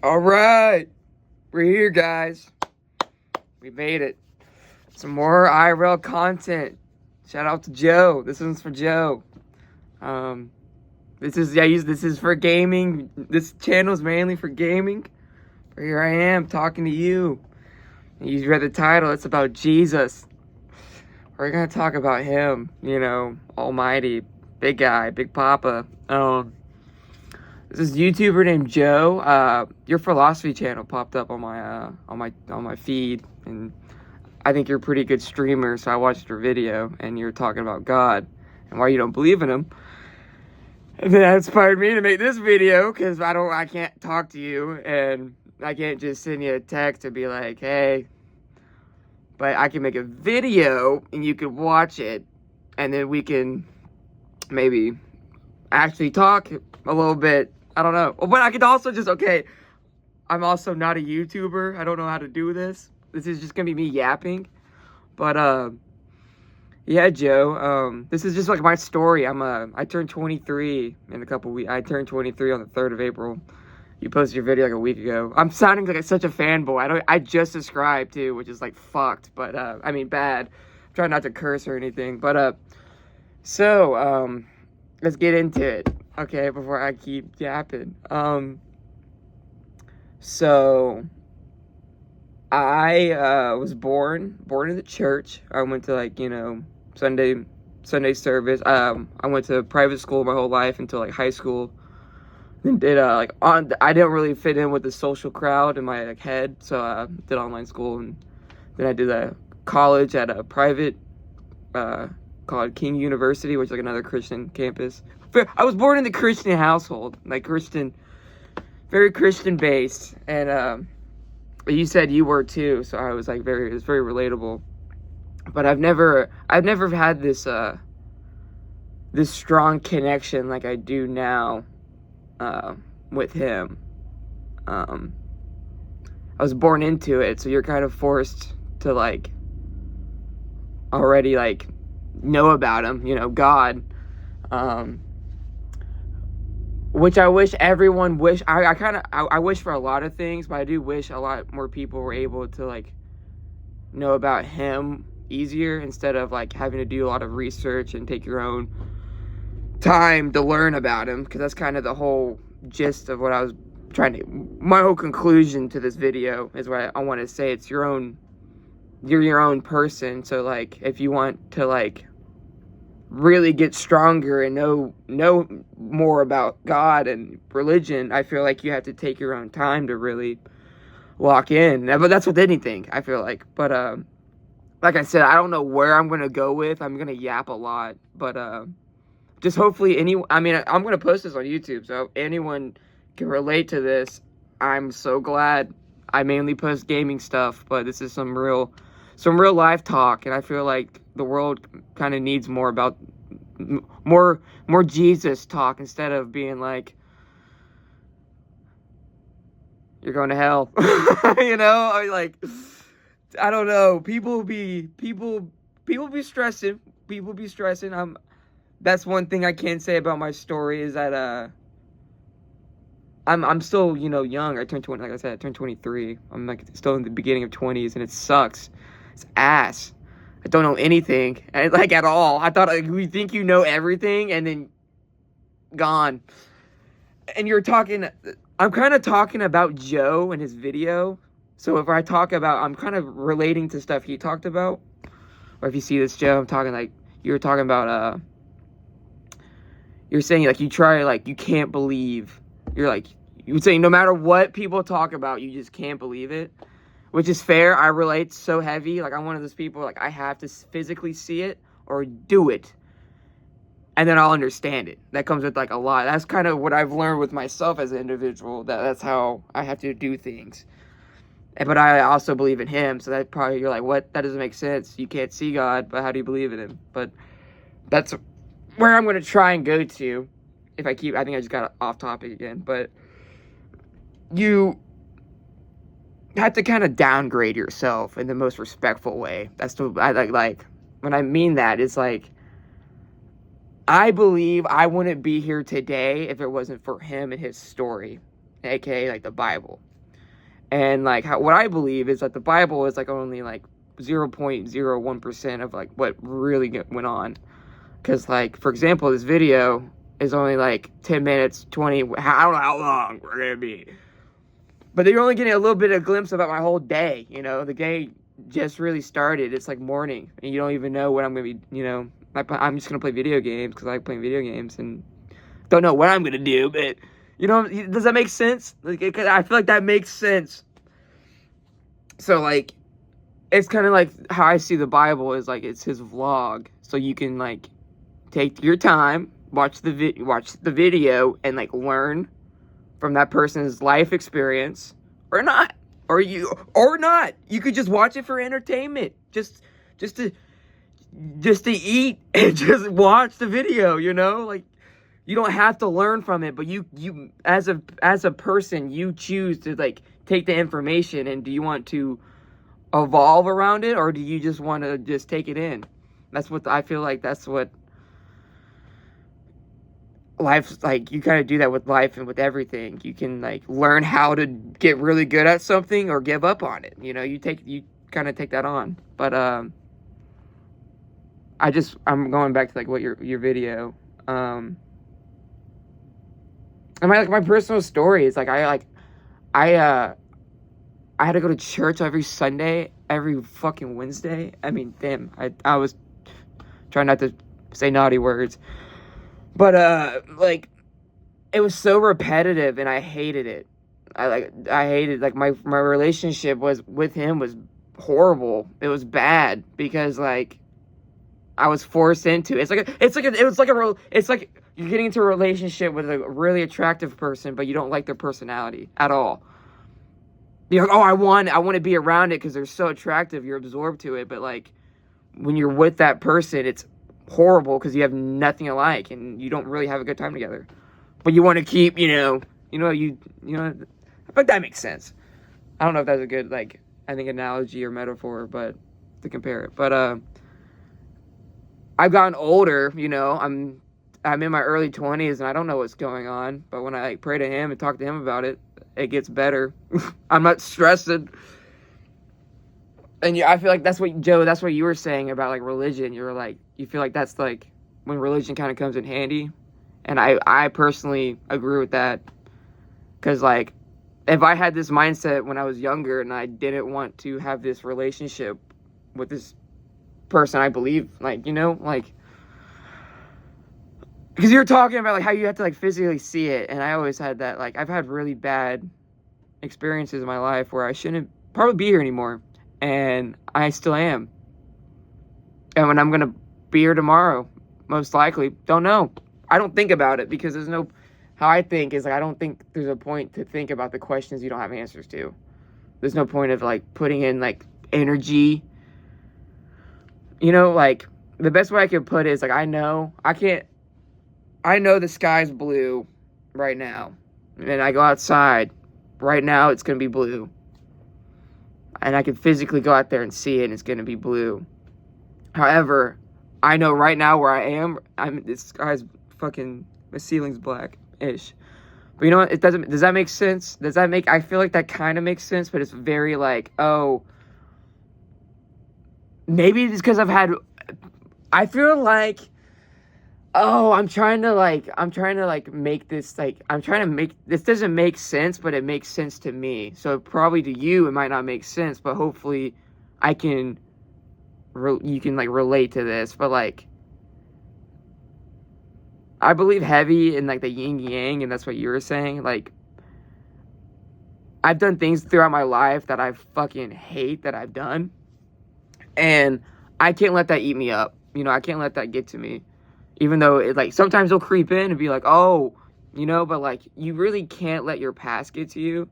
All right, we're here, guys. We made it. Some more IRL content. Shout out to Joe. This one's for Joe. This is for gaming. This channel is mainly for gaming. But here I am talking to you. You read the title. It's about Jesus. We're gonna talk about him. Almighty, big guy, big Papa. This is YouTuber named Joe. Your philosophy channel popped up on my feed, and I think you're a pretty good streamer. So I watched your video, and you're talking about God and why you don't believe in him. And that inspired me to make this video because I can't talk to you, and I can't just send you a text and be like, hey. But I can make a video, and you can watch it, and then we can maybe actually talk a little bit. I don't know. But I could also I'm also not a YouTuber. I don't know how to do this. This is just going to be me yapping. But, yeah, Joe, this is just like my story. I turned 23 in a couple weeks. I turned 23 on the 3rd of April. You posted your video like a week ago. I'm sounding like such a fanboy. I just subscribed too, which is like fucked, but I mean bad. I'm trying not to curse or anything, but so let's get into it, okay? Before I keep yapping. So I was born in the church. I went to Sunday service. I went to private school my whole life until like high school. Then did I didn't really fit in with the social crowd in my head, so I did online school, and then I did a college at a private called King University, which is like another Christian campus. I was born in the Christian household, like Christian, very Christian based, and you said you were too, so I was like it was very relatable. But I've never had this this strong connection like I do now. With him. I was born into it, so you're kind of forced to already know about him, God. Which I wish everyone I wish for a lot of things, but I do wish a lot more people were able to know about him easier instead of having to do a lot of research and take your own time to learn about him, because that's kind of the whole gist of what I was my whole conclusion to this video is what I want to say. It's you're your own person, so if you want to really get stronger and know more about God and religion, I feel like you have to take your own time to really lock in. But that's with anything, I feel like. But like I said, I don't know where I'm gonna go with. I'm gonna yap a lot, but just hopefully I'm going to post this on YouTube, so if anyone can relate to this, I'm so glad. I mainly post gaming stuff, but this is some real life talk, and I feel like the world kind of needs more about more Jesus talk instead of being you're going to hell. I don't know. People be stressing. People be stressing. That's one thing I can say about my story is that I'm still young. I turned 20, like I said, I turned 23. I'm still in the beginning of 20s, and it sucks. It's ass. I don't know anything, at all. I thought we think you know everything, and then gone. And I'm kind of talking about Joe and his video. So if I talk about, I'm kind of relating to stuff he talked about. Or if you see this, Joe, I'm talking you were talking about you're saying you try you can't believe. You would say no matter what people talk about, you just can't believe it, which is fair. I relate so heavy. I'm one of those people I have to physically see it or do it, and then I'll understand it. That comes with a lot. That's kind of what I've learned with myself as an individual. That's how I have to do things. But I also believe in him, so that probably you're what? That doesn't make sense. You can't see God, but how do you believe in him? But that's where I'm going to try and go to I think I just got off topic again, but you have to kind of downgrade yourself in the most respectful way. That's when I mean that, it's I believe I wouldn't be here today if it wasn't for him and his story, aka the Bible. And like what I believe is that the Bible is like only like 0.01% of like what really went on. Because like, for example, this video is only like 10 minutes, 20, I don't know how long we're gonna be. But you're only getting a little bit of a glimpse about my whole day, you know? The day just really started. It's like morning, and you don't even know what I'm gonna be, you know? I'm just gonna play video games because I like playing video games, and don't know what I'm gonna do, but, you know, does that make sense? Like, I feel like that makes sense. So, like, it's kind of like how I see the Bible is like it's his vlog, so you can like take your time, watch the video, and like learn from that person's life experience, or not, or not. You could just watch it for entertainment, just to eat and just watch the video. You know, like you don't have to learn from it, but you as a person, you choose to like take the information, and do you want to evolve around it, or do you just want to just take it in? That's what I feel like. That's what life's like. You kind of do that with life and with everything. You can like learn how to get really good at something or give up on it. You know, you kind of take that on. But I'm going back to like what your video. And my personal story is like I had to go to church every Sunday, every fucking Wednesday. I mean, damn, I was trying not to say naughty words. But, like, it was so repetitive, and I hated it. I hated, like, my relationship with him was horrible. It was bad, because, like, I was forced into it. It's like you're getting into a relationship with a really attractive person, but you don't like their personality at all. You're like, oh, I want to be around it because they're so attractive. You're absorbed to it. But, like, when you're with that person, it's horrible because you have nothing alike and you don't really have a good time together. But you want to keep, I think that makes sense. I don't know if that's a good, like, I think analogy or metaphor, but to compare it. But, I've gotten older, I'm in my early 20s and I don't know what's going on. But when I, like, pray to him and talk to him about it, it gets better. I'm not stressed. And I feel like that's what you were saying about like religion. You were like, you feel like that's like when religion kind of comes in handy. And I personally agree with that. Because like, if I had this mindset when I was younger and I didn't want to have this relationship with this person, I believe, like, like, because you're talking about like how you have to like physically see it. And I always had that, like, I've had really bad experiences in my life where I shouldn't probably be here anymore. And I still am. And when I'm going to be here tomorrow, most likely, don't know. I don't think about it because how I think is like, I don't think there's a point to think about the questions you don't have answers to. There's no point of like putting in like energy. Like the best way I could put it is like, I know the sky's blue right now. And I go outside. Right now, it's going to be blue. And I can physically go out there and see it, and it's going to be blue. However, I know right now where I am, this sky's fucking, the ceiling's black-ish. But you know what? Does that make sense? I feel like that kind of makes sense, but it's very like, oh, maybe it's because I feel like, oh, I'm trying to make this, like, this doesn't make sense, but it makes sense to me. So probably to you, it might not make sense, but hopefully you can, like, relate to this. But, like, I believe heavy in, like, the yin yang, and that's what you were saying. Like, I've done things throughout my life that I fucking hate that I've done. And I can't let that eat me up. I can't let that get to me. Even though it, like, sometimes it'll creep in and be like, oh, but, like, you really can't let your past get to you.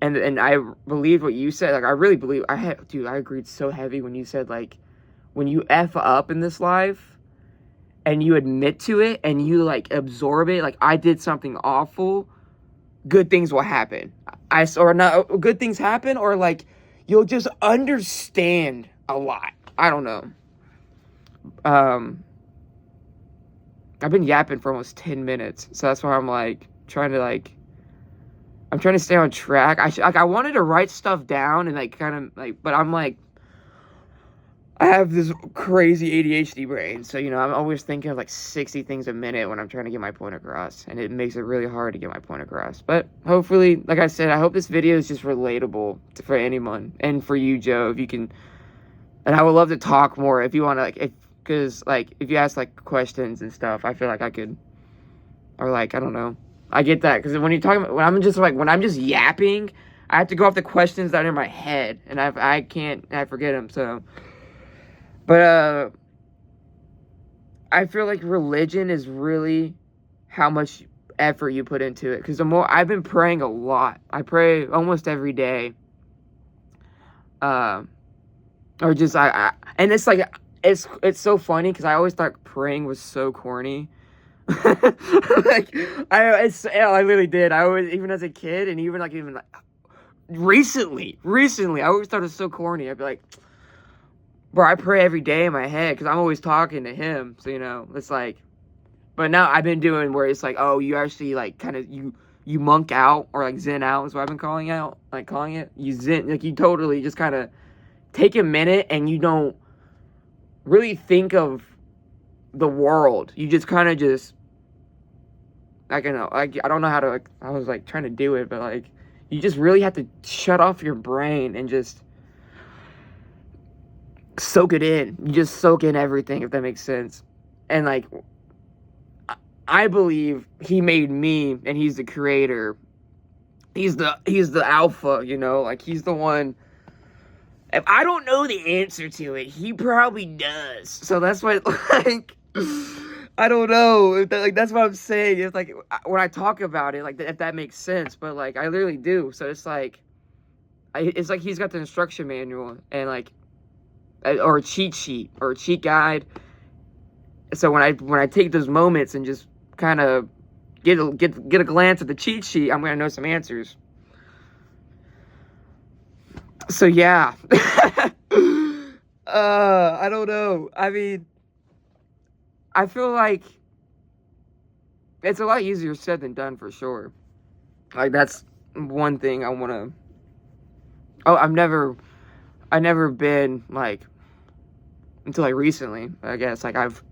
And I believe what you said. Like, I really believe, I agreed so heavy when you said, like, when you F up in this life and you admit to it and you, like, absorb it, like, I did something awful, good things will happen. Or not, good things happen, or, like, you'll just understand a lot. I don't know. I've been yapping for almost 10 minutes, so that's why I'm, like, trying to, like, I'm trying to stay on track. I wanted to write stuff down and like kind of like, but I'm like, I have this crazy ADHD brain, so I'm always thinking of like 60 things a minute when I'm trying to get my point across, and it makes it really hard to get my point across. But hopefully, like I said, I hope this video is just relatable for anyone, and for you, Joe, if you can. And I would love to talk more if you want to, because if you ask like questions and stuff, I feel like I could, or like I don't know, I get that because when you're talking about, when I'm just yapping, I have to go off the questions that are in my head, and I forget them, so. But I feel like religion is really how much effort you put into it. Because the more I've been praying a lot, I pray almost every day. Or just and it's like it's so funny because I always thought praying was so corny. Like I really did. I always, even as a kid, and even recently, I always thought it was so corny. I'd be like, bro, I pray every day in my head because I'm always talking to him. So, it's like, but now I've been doing where it's like, oh, you actually like kind of, you monk out or like zen out is what I've been calling it. You zen, like you totally just kind of take a minute and you don't really think of the world. You just kind of just, I don't know how to, I was like trying to do it, but like, you just really have to shut off your brain and just soak it in. You just soak in everything, if that makes sense. And like, I believe he made me, and he's the creator. He's the alpha, like he's the one. If I don't know the answer to it, he probably does. So that's why, like, I don't know. That's what I'm saying. It's like when I talk about it, like if that makes sense, but like I literally do. So it's like, it's like he's got the instruction manual and like. Or a cheat sheet or a cheat guide. So when I take those moments and just kind of get a glance at the cheat sheet, I'm gonna know some answers. So yeah, I don't know. I mean, I feel like it's a lot easier said than done for sure. Like that's one thing I want to. Oh, I've never been like, until like recently, I guess, like I've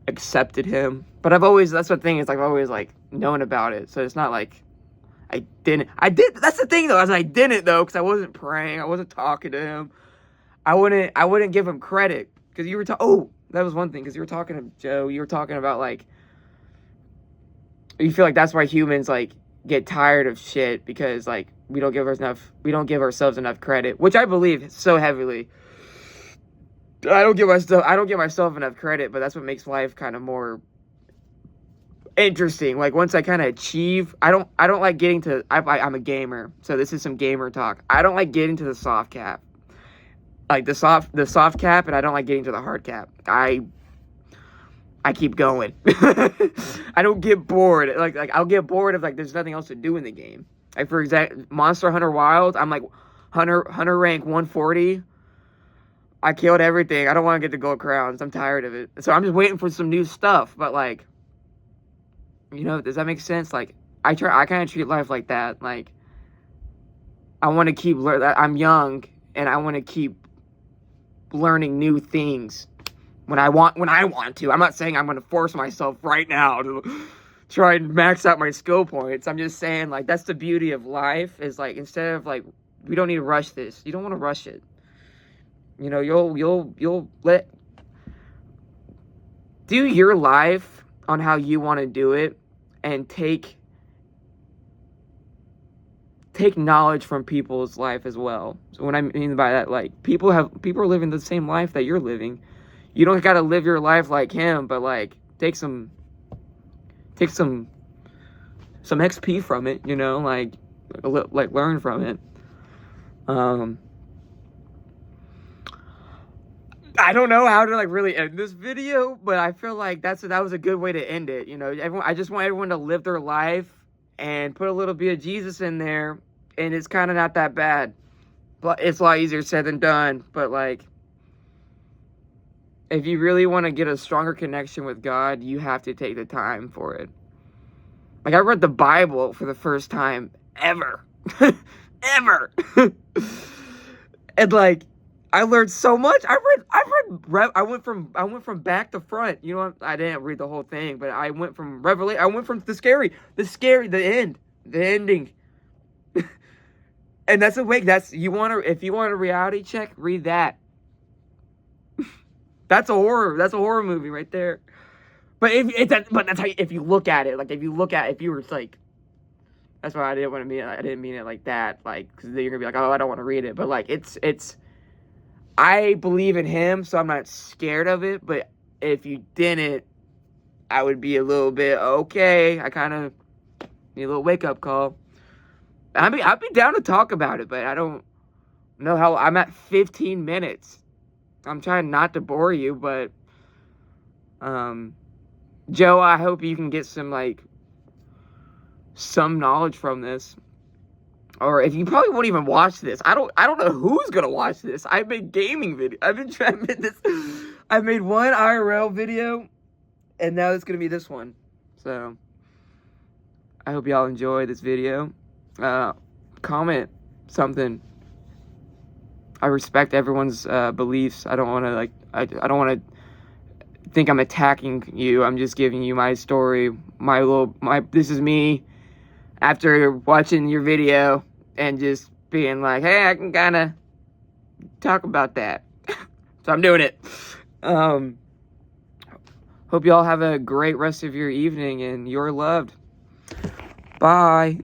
accepted him, but that's the thing, is like I've always like known about it, so it's not like I did, that's the thing though, I didn't though, because I wasn't praying, I wasn't talking to him, I wouldn't give him credit, because you were that was one thing, because you were talking to Joe, you were talking about like, you feel like that's why humans like get tired of shit, because like we don't give ourselves enough credit, which I believe so heavily. I don't give myself enough credit, but that's what makes life kind of more interesting. Like once I kind of achieve, I don't like getting to. I'm a gamer, so this is some gamer talk. I don't like getting to the soft cap, like the soft cap, and I don't like getting to the hard cap. I keep going. I don't get bored. Like I'll get bored if like there's nothing else to do in the game. Like for example, Monster Hunter Wild, I'm like Hunter rank 140. I killed everything. I don't want to get the gold crowns. I'm tired of it. So I'm just waiting for some new stuff. But like, does that make sense? Like, I kind of treat life like that. Like, I want to keep I'm young, and I want to keep learning new things when I want to. I'm not saying I'm going to force myself right now to try and max out my skill points. I'm just saying like that's the beauty of life. Is like instead of like we don't need to rush this. You don't want to rush it. You'll do your life on how you want to do it, and take knowledge from people's life as well. So what I mean by that, like people are living the same life that you're living. You don't got to live your life like him, but like take some XP from it, like learn from it. I don't know how to like really end this video, but I feel like that was a good way to end it. I just want everyone to live their life and put a little bit of Jesus in there, and it's kind of not that bad. But it's a lot easier said than done. But like, if you really want to get a stronger connection with God, you have to take the time for it. Like I read the Bible for the first time ever. Ever. And like, I learned so much. I went from back to front. You know, I didn't read the whole thing, but I went from Revelation. I went from the end, the ending. And that's a wait. If you want a reality check, read that. That's a horror movie right there. But that's how if you look at it, like if you were like, that's why I didn't mean it like that, like, because then you're gonna be like, oh, I don't want to read it. But like, I believe in him, so I'm not scared of it. But if you didn't, I would be a little bit okay. I kind of need a little wake up call. I'd be down to talk about it, but I don't know how. I'm at 15 minutes. I'm trying not to bore you, but Joe, I hope you can get some knowledge from this. Or if you probably won't even watch this. I don't know who's gonna watch this. I've made gaming video. I've made one IRL video, and now it's gonna be this one. So I hope y'all enjoy this video. Comment something. I respect everyone's beliefs. I don't want to I don't want to think I'm attacking you. I'm just giving you my story. This is me after watching your video and just being like, hey, I can kind of talk about that. So I'm doing it. Hope y'all have a great rest of your evening, and you're loved. Bye.